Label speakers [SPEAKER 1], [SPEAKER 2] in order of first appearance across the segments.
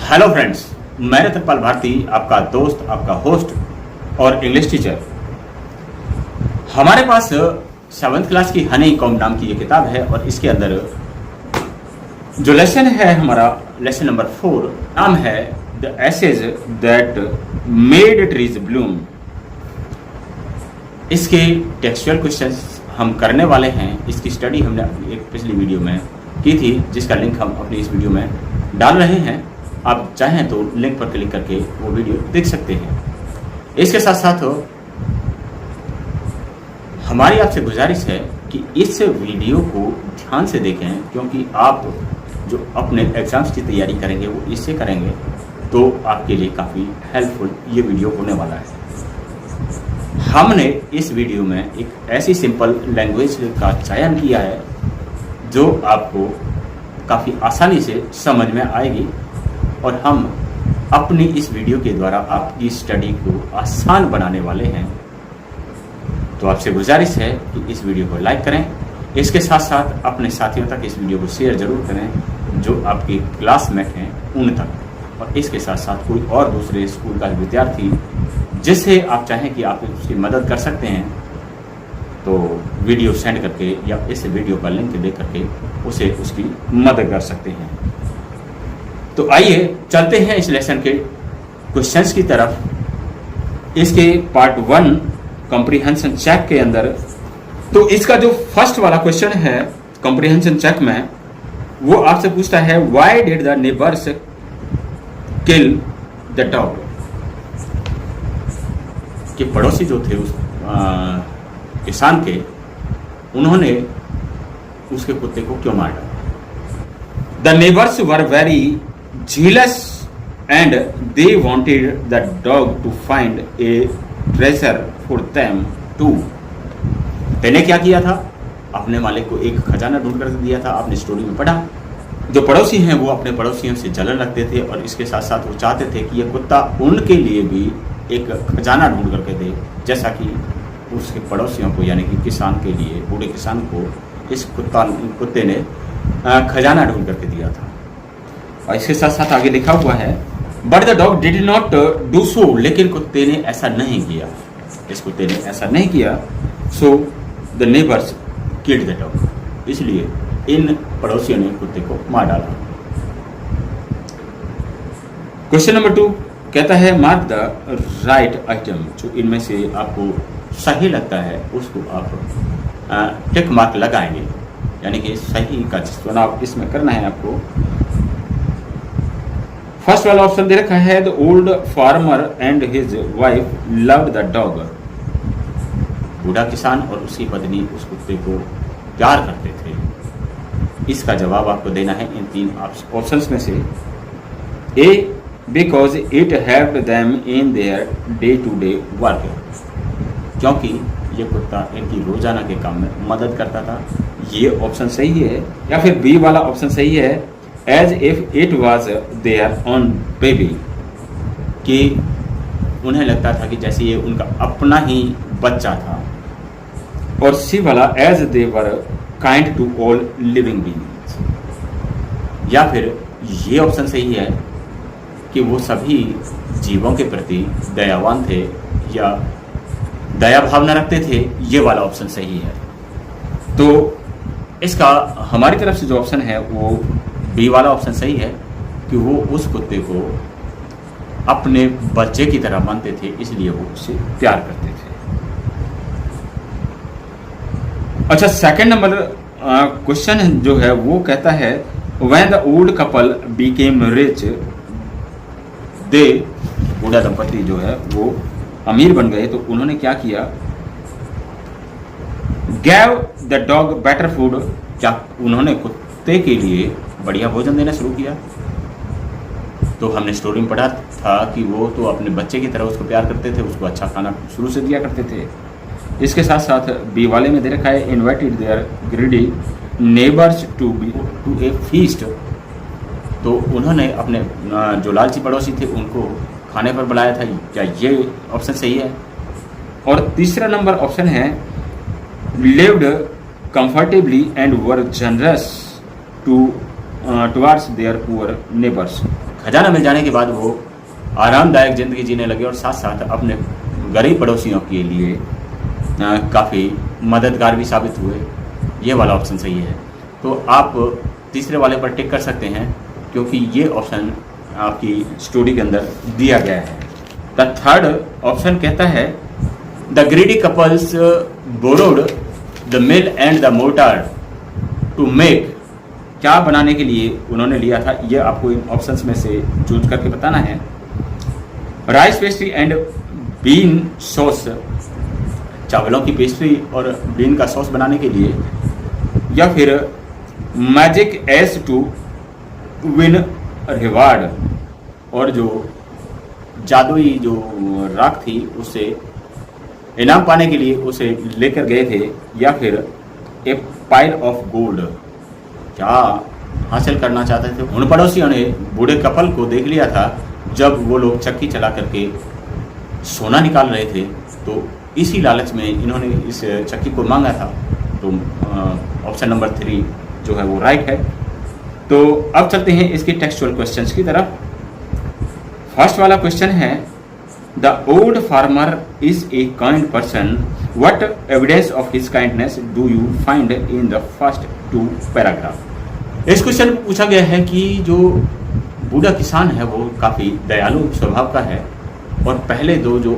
[SPEAKER 1] Hello friends, मैं रतनपाल भारती, आपका दोस्त, आपका होस्ट और इंग्लिश टीचर। हमारे पास 7th क्लास की हनी कॉम नाम की ये किताब है और इसके अंदर जो लेसन है हमारा लेसन नंबर 4, नाम है the ashes that made trees bloom. इसके टेक्सचुअल क्वेश्चंस हम करने वाले हैं। इसकी स्टडी हमने अपनी एक पिछली वीडियो में की थी, जिसका लिंक हम अपनी इस वीडियो में डाल रहे हैं। आप चाहें तो लिंक पर क्लिक करके वो वीडियो देख सकते हैं। इसके साथ साथ हमारी आपसे गुजारिश है कि इस वीडियो को ध्यान से देखें, क्योंकि आप जो अपने एग्जाम्स की तैयारी करेंगे वो इससे करेंगे तो आपके लिए काफ़ी हेल्पफुल ये वीडियो होने वाला है। हमने इस वीडियो में एक ऐसी सिंपल लैंग्वेज का चयन किया है जो आपको काफ़ी आसानी से समझ में आएगी और हम अपनी इस वीडियो के द्वारा आपकी स्टडी को आसान बनाने वाले हैं। तो आपसे गुजारिश है कि इस वीडियो को लाइक करें, इसके साथ साथ अपने साथियों तक इस वीडियो को शेयर जरूर करें जो आपके क्लासमेट हैं उन तक, और इसके साथ साथ कोई और दूसरे स्कूल का विद्यार्थी जिसे आप चाहें कि आप उसकी मदद कर सकते हैं तो वीडियो सेंड करके या इस वीडियो का लिंक दे करके उसे उसकी मदद कर सकते हैं। तो आइए चलते हैं इस लेसन के क्वेश्चंस की तरफ। इसके पार्ट 1 कॉम्प्रिहेंशन चेक के अंदर तो इसका जो फर्स्ट वाला क्वेश्चन है कॉम्प्रिहेंशन चेक में, वो आपसे पूछता है why did the neighbours kill the dog. कि पड़ोसी जो थे उस किसान के, उन्होंने उसके कुत्ते को क्यों मार डाला। The neighbours were very jealous and they wanted the dog to find a treasure for them too। तेने क्या किया था, अपने मालिक को एक खजाना ढूंढ कर दिया था। आपने स्टोरी में पढ़ा, जो पड़ोसी हैं वो अपने पड़ोसियों से जलन रखते थे और इसके साथ साथ वो चाहते थे कि ये कुत्ता उनके लिए भी एक खजाना ढूंढ करके दे, जैसा कि उसके पड़ोसियों को यानी कि किसान के लिए, बूढ़े किसान को इस कुत्ते ने खजाना ढूंढ करके दिया था। और इसके साथ साथ आगे लिखा हुआ है but the dog did not do so, लेकिन कुत्ते ने ऐसा नहीं किया, इस कुत्ते ने ऐसा नहीं किया। So the neighbours killed the dog, इसलिए इन पड़ोसियों ने कुत्ते को मार डाला। क्वेश्चन नंबर 2 कहता है मार्क द राइट आइटम। जो इनमें से आपको सही लगता है उसको आप टिक मार्क लगाएंगे, यानी कि सही का चुनाव इसमें करना है आपको। फर्स्ट वाला ऑप्शन दे रखा है the old farmer and his wife loved the dog. बूढ़ा किसान और उसकी पत्नी उस कुत्ते को प्यार करते थे। इसका जवाब आपको देना है इन 3 ऑप्शंस में से। A because it helped them in their day to day work, क्योंकि ये कुत्ता इनकी रोजाना के काम में मदद करता था। ये ऑप्शन सही है। या फिर बी वाला ऑप्शन सही है as if it was there on baby, कि उन्हें लगता था कि जैसे ये उनका अपना ही बच्चा था। और सी वाला as they were kind to all living beings. या फिर ये ऑप्शन सही है कि वो सभी जीवों के प्रति दयावान थे या दया भावना रखते थे। ये वाला ऑप्शन सही है। तो इसका हमारी तरफ से जो ऑप्शन है वो बी वाला ऑप्शन सही है कि वो उस कुत्ते को अपने बच्चे की तरह मानते थे, इसलिए वो उससे प्यार करते थे। अच्छा, सेकंड नंबर क्वेश्चन जो है वो कहता है when the old couple became rich they, बूढ़ा दंपति जो है वो अमीर बन गए तो उन्होंने क्या किया। Gave the dog better food, क्या उन्होंने कुत्ते के लिए बढ़िया भोजन देना शुरू किया। तो हमने स्टोरी में पढ़ा था कि वो तो अपने बच्चे की तरह उसको प्यार करते थे, उसको अच्छा खाना शुरू से दिया करते थे। इसके साथ साथ बी वाले में दे रखा है invited their greedy neighbours to a feast, तो उन्होंने अपने जो लालची पड़ोसी थे उनको खाने पर बुलाया था। क्या ये ऑप्शन सही है। और तीसरा नंबर ऑप्शन है lived comfortably and were generous towards their poor neighbours, खजाना मिल जाने के बाद वो आरामदायक ज़िंदगी जीने लगे और साथ साथ अपने गरीब पड़ोसियों के लिए काफ़ी मददगार भी साबित हुए। ये वाला ऑप्शन सही है। तो आप तीसरे वाले पर टिक कर सकते हैं क्योंकि ये ऑप्शन आपकी स्टोरी के अंदर दिया गया है। द थर्ड ऑप्शन कहता है the greedy couples borrowed the mill and the mortar to make. क्या बनाने के लिए उन्होंने लिया था, ये आपको इन ऑप्शंस में से चूज करके बताना है। Rice pastry and bean sauce, चावलों की पेस्ट्री और बीन का सॉस बनाने के लिए, या फिर magic as to win reward, और जो जादुई जो राख थी उससे इनाम पाने के लिए उसे लेकर गए थे, या फिर ए पाइल ऑफ गोल्ड, क्या हासिल करना चाहते थे। उन पड़ोसियों ने बूढ़े कपल को देख लिया था जब वो लोग चक्की चला करके सोना निकाल रहे थे, तो इसी लालच में इन्होंने इस चक्की को मांगा था। तो ऑप्शन नंबर 3 जो है वो राइट है। तो अब चलते हैं इसके टेक्सचुअल क्वेश्चंस की तरफ। फर्स्ट वाला क्वेश्चन है the old farmer is a kind person, what evidence of his kindness do you find in the first 2 paragraph. इस क्वेश्चन में पूछा गया है कि जो बूढ़ा किसान है वो काफ़ी दयालु स्वभाव का है, और पहले 2 जो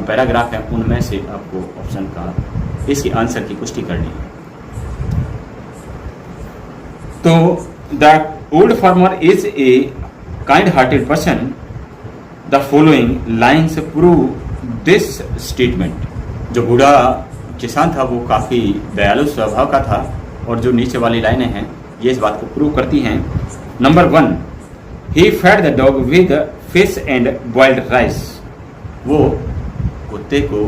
[SPEAKER 1] पैराग्राफ हैं उनमें से आपको ऑप्शन का इसके आंसर की पुष्टि करनी है। तो the old farmer is a kind hearted person, the following lines prove this statement. जो बूढ़ा किसान था वो काफ़ी दयालु स्वभाव का था, और जो नीचे वाली लाइनें हैं ये इस बात को प्रूव करती हैं। Number 1, he fed the dog with fish and boiled rice. वो कुत्ते को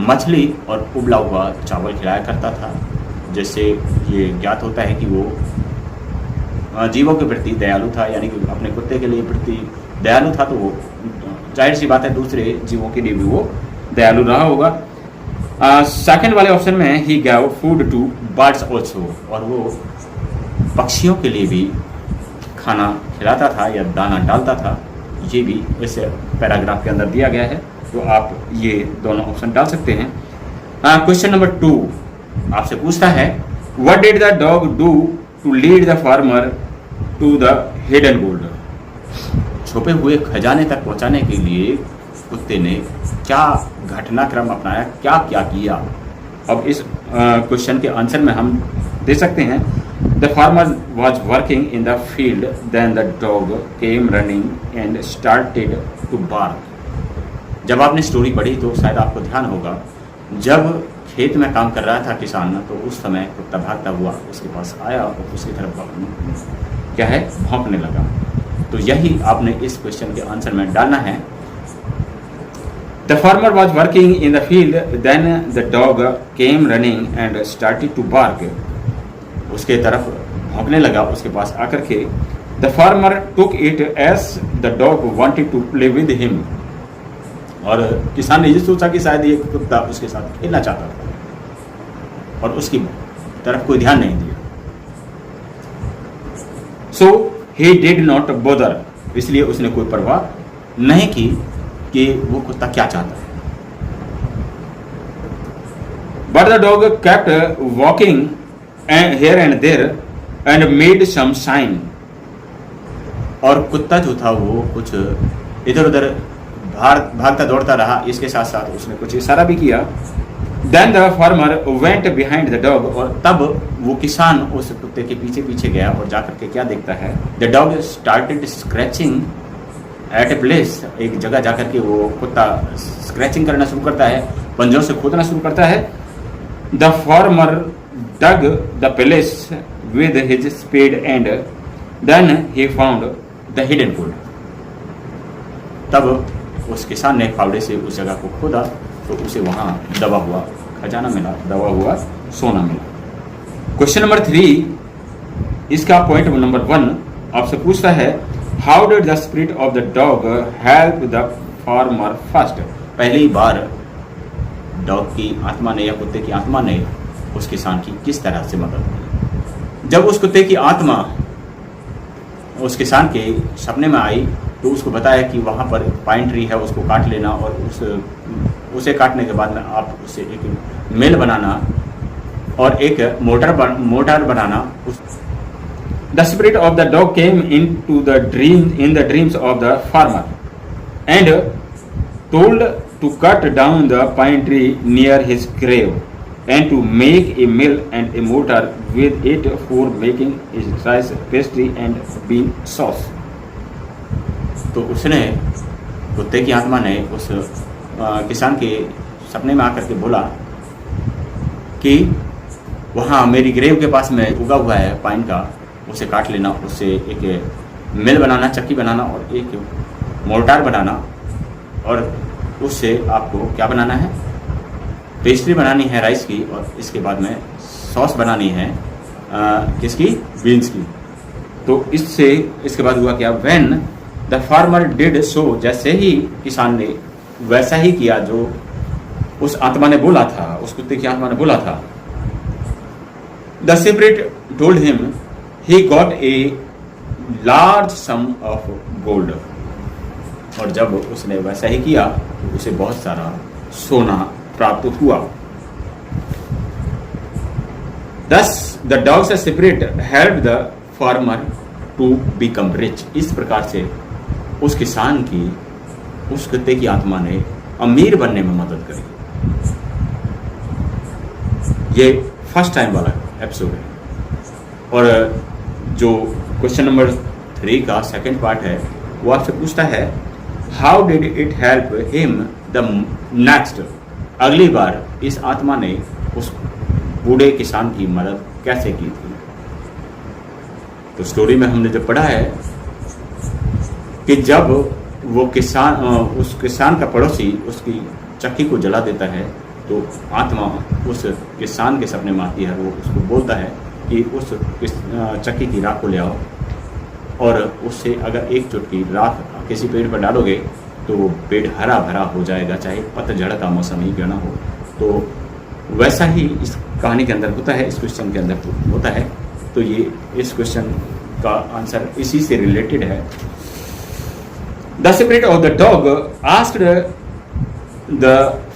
[SPEAKER 1] मछली और उबला हुआ चावल खिलाया करता था, जिससे ये ज्ञात होता है कि वो जीवों के प्रति दयालु था, यानी कि अपने कुत्ते के लिए प्रति दयालु था। तो वो जाहिर सी बात है दूसरे जीवों के लिए भी वो दयालु रहा होगा। सेकंड वाले ऑप्शन में ही gave food to birds also, और वो पक्षियों के लिए भी खाना खिलाता था या दाना डालता था। ये भी इस पैराग्राफ के अंदर दिया गया है, तो आप ये दोनों ऑप्शन डाल सकते हैं। क्वेश्चन नंबर 2 आपसे पूछता है what did the dog do to lead the farmer to the hidden gold. छुपे हुए खजाने तक पहुंचाने के लिए कुत्ते ने क्या घटनाक्रम अपनाया, क्या क्या किया। अब इस क्वेश्चन के आंसर में हम दे सकते हैं the farmer was working in the field then the dog came running and started to bark. जब आपने स्टोरी पढ़ी तो शायद आपको ध्यान होगा, जब खेत में काम कर रहा था किसान, तो उस समय कुत्ता भागता हुआ उसके पास आया और उसकी तरफ क्या है भौंकने लगा। तो यही आपने इस क्वेश्चन के आंसर में डालना है। The farmer was working in the field then the dog came running and started to bark. उसके तरफ भौंकने लगा उसके पास आकर के। The farmer took it as the dog wanted to play with him. और किसान ने ये सोचा कि शायद ये कुत्ता उसके साथ खेलना चाहता था और उसकी तरफ कोई ध्यान नहीं दिया। सो ही डिड नॉट बॉदर, इसलिए उसने कोई परवाह नहीं की कि वो कुत्ता क्या चाहता है। But the dog kept walking here and there and made some sign। और कुत्ता जो था वो कुछ इधर उधर भागता दौड़ता रहा, इसके साथ साथ उसने कुछ इशारा भी किया। Then the farmer went behind the dog, और तब वो किसान उस कुत्ते के पीछे पीछे गया और जाकर के क्या देखता है, The dog started scratching at a place। एक जगह जाकर के वो कुत्ता स्क्रैचिंग करना शुरू करता है, पंजों से खोदना शुरू करता है। The farmer dug the place with his spade and then he found the hidden gold। तब उस किसान ने फावड़े से उस जगह को खोदा तो उसे वहां दबा हुआ खजाना मिला, दबा हुआ सोना मिला। क्वेश्चन नंबर 3 इसका पॉइंट नंबर 1 आपसे पूछता है how did the spirit of the dog help the farmer first. पहली बार डॉग की आत्मा ने या कुत्ते की आत्मा ने उस किसान की किस तरह से मदद की। जब उस कुत्ते की आत्मा उस किसान के सपने में आई तो उसको बताया कि वहाँ पर पाइन ट्री है, उसको काट लेना और उसे काटने के बाद में आप उसे एक मिल बनाना और एक मोटर बनाना। The spirit of the dog came in the dreams of the farmer and told to cut down the pine tree near his grave and to make a mill and a mortar with it for making his rice pastry and bean sauce। तो उसने, कुत्ते की आत्मा ने उस किसान के सपने में आकर के बोला कि वहाँ मेरी ग्रेव के पास में उगा हुआ है पाइन का, उसे काट लेना, उससे एक मिल बनाना, चक्की बनाना और एक मोर्टार बनाना और उससे आपको क्या बनाना है, पेस्ट्री बनानी है राइस की और इसके बाद में सॉस बनानी है किसकी, बीन्स की। तो इसके बाद हुआ क्या, when the farmer did so, जैसे ही किसान ने वैसा ही किया जो उस आत्मा ने बोला था, उस कुत्ते की आत्मा ने बोला था। The spirit told him he got a large some of gold, और जब उसने वैसा ही किया तो उसे बहुत सारा सोना प्राप्त हुआ। Thus the dog's spirit helped the farmer to become rich। इस प्रकार से उस किसान की, उस कुत्ते की आत्मा ने अमीर बनने में मदद करी। ये फर्स्ट टाइम वाला एपिसोड है और जो क्वेश्चन नंबर 3 का सेकंड पार्ट है वो आपसे पूछता है how did it help him the next. अगली बार इस आत्मा ने उस बूढ़े किसान की मदद कैसे की थी। तो स्टोरी में हमने जब पढ़ा है कि जब वो किसान, उस किसान का पड़ोसी उसकी चक्की को जला देता है तो आत्मा उस किसान के सपने में आती है, वो उसको बोलता है कि उस चक्की की राख को ले आओ और उससे अगर एक चुटकी राख किसी पेड़ पर डालोगे तो वो पेड़ हरा भरा हो जाएगा, चाहे पतझड़ का मौसम ही क्यों ना हो। तो वैसा ही इस कहानी के अंदर होता है, इस क्वेश्चन के अंदर होता है। तो ये इस क्वेश्चन का आंसर इसी से रिलेटेड है। The spirit of the dog asked the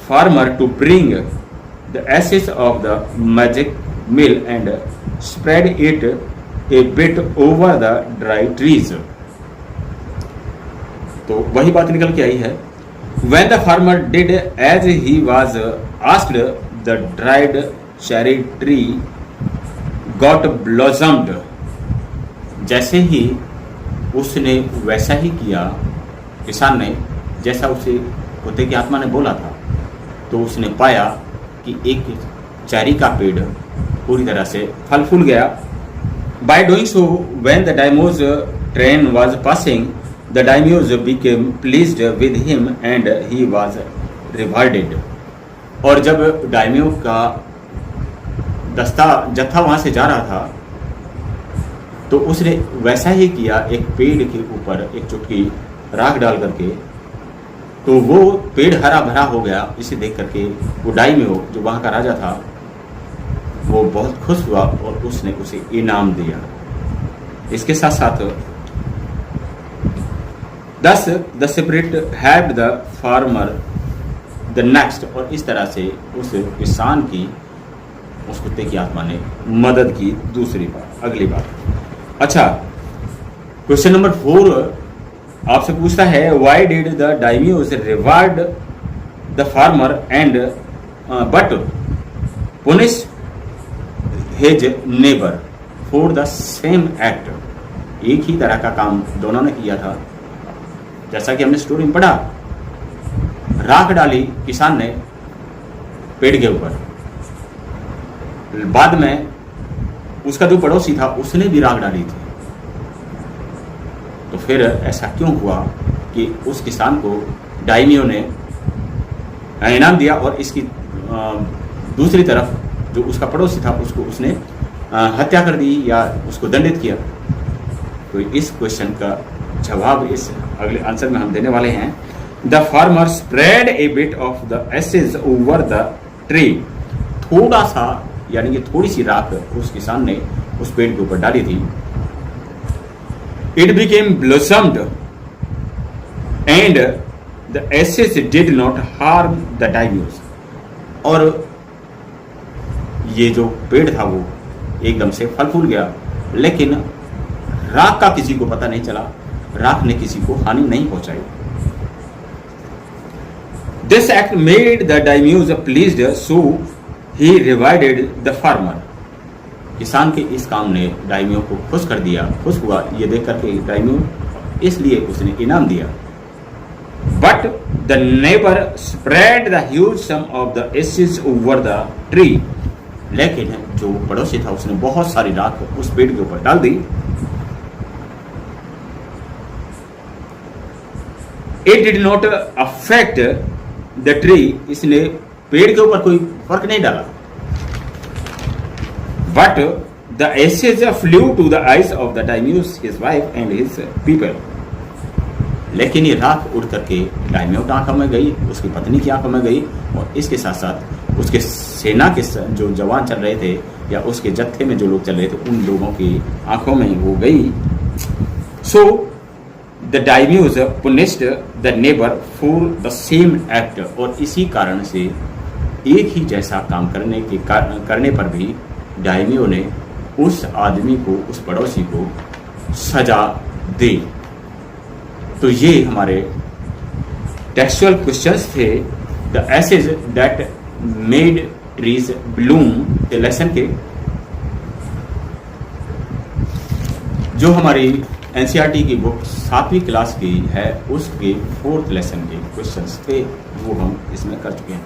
[SPEAKER 1] farmer to bring the ashes of the magic mill and spread it a bit over the dry trees. तो वही बात निकल के आई है। When the farmer did as he was asked, the dried cherry tree got blossomed। जैसे ही उसने वैसा ही किया किसान ने, जैसा उसे कुत्ते की आत्मा ने बोला था, तो उसने पाया कि एक चेरी का पेड़ पूरी तरह से फल फूल गया। By doing so, when the daimyo's train was passing, the daimyos became pleased with him and he was rewarded। और जब दाइम्यो का जत्था वहां से जा रहा था तो उसने वैसा ही किया, एक पेड़ के ऊपर एक चुटकी राख डाल करके, तो वो पेड़ हरा भरा हो गया। इसे देख करके वो दाइम्यो जो वहां का राजा था वो बहुत खुश हुआ और उसने उसे इनाम दिया। इसके साथ साथ Thus the spirit helped the farmer the next, और इस तरह से उस किसान की, उस कुत्ते की आत्मा ने मदद की दूसरी बार, अगली बार। अच्छा, क्वेश्चन नंबर 4 आपसे पूछता है why did the daimyos reward the farmer and but punish his neighbour for the same act. एक ही तरह का काम दोनों ने किया था। जैसा कि हमने स्टोरी में पढ़ा, राख डाली किसान ने पेड़ के ऊपर, बाद में उसका जो पड़ोसी था उसने भी राख डाली थी। तो फिर ऐसा क्यों हुआ कि उस किसान को दाइम्यो ने इनाम दिया और इसकी दूसरी तरफ जो उसका पड़ोसी था उसको उसने हत्या कर दी या उसको दंडित किया। तो इस क्वेश्चन का जवाब इस अगले आंसर में हम देने वाले हैं। The farmer spread a bit of the ashes over the tree. थोड़ा सा यानी कि थोड़ी सी राख उस किसान ने उस पेड़ के ऊपर डाली थी It became blossomed and the ashes did not harm the daimyos. और ये जो पेड़ था वो एकदम से फल फूल गया, लेकिन राख का किसी को पता नहीं चला, राख ने किसी को हानि नहीं पहुंचाई। This act made the daimyos pleased, so he rewarded the farmer. किसान के इस काम ने दाइमियों को खुश कर दिया, खुश हुआ ये देख करके दाइमियों, इसलिए उसने इनाम दिया। But the neighbor spread the huge sum of the ashes over the tree. लेकिन जो पड़ोसी था उसने बहुत सारी राख उस पेड़ के ऊपर डाल दी। It did not affect the tree. इसने पेड़ के ऊपर कोई फर्क नहीं डाला। But the ashes flew to the eyes of the daimyos, his wife and his people. लेकिन ये राख उड़ करके दाइमियों की आंखों में गई, उसकी पत्नी की आंखों में गई, और इसके साथ साथ उसके सेना के जो जवान चल रहे थे या उसके जत्थे में जो लोग चल रहे थे उन लोगों की आंखों में वो गई। So the daimyos punished the neighbor for the same act. और इसी कारण से एक ही जैसा काम करने पर भी दाइमियों ने उस आदमी को, उस पड़ोसी को सजा दी। तो ये हमारे टेक्सचुअल क्वेश्चंस थे, the ashes that made trees bloom के लेसन के, जो हमारी एनसीईआरटी की बुक 7वीं क्लास की है उसके 4th लेसन के क्वेश्चंस थे, वो हम इसमें कर चुके हैं।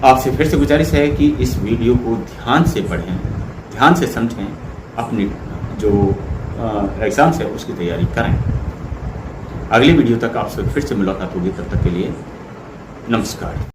[SPEAKER 1] आपसे फिर से गुजारिश है कि इस वीडियो को ध्यान से पढ़ें, ध्यान से समझें, अपनी जो एग्ज़ाम्स है उसकी तैयारी करें। अगली वीडियो तक आपसे फिर से मुलाकात होगी, तब तक के लिए नमस्कार।